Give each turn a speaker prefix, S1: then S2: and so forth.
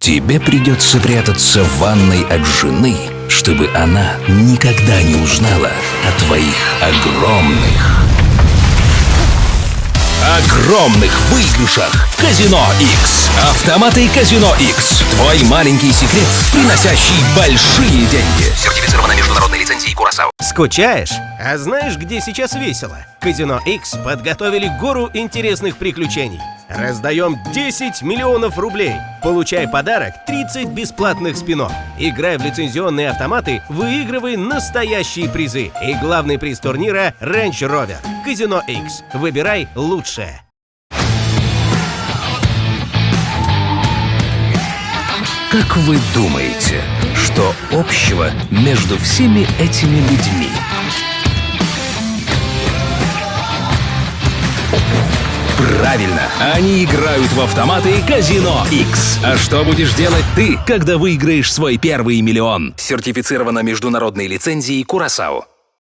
S1: Тебе придется прятаться в ванной от жены, чтобы она никогда не узнала о твоих огромных выигрышах в Казино X. Автоматы Казино X. Твой маленький секрет, приносящий большие деньги.
S2: Сертифицировано международной лицензией Curaçao.
S3: Скучаешь? А знаешь, где сейчас весело? Казино X подготовили гору интересных приключений. Раздаем 10 миллионов рублей. Получай подарок 30 бесплатных спинов. Играй в лицензионные автоматы, выигрывай настоящие призы. И главный приз турнира – Range Rover. Казино X. Выбирай лучшее.
S1: Как вы думаете, что общего между всеми этими людьми? Правильно, они играют в автоматы Казино X. А что будешь делать ты, когда выиграешь свой первый миллион?
S2: Сертифицировано международной лицензией Curaçao.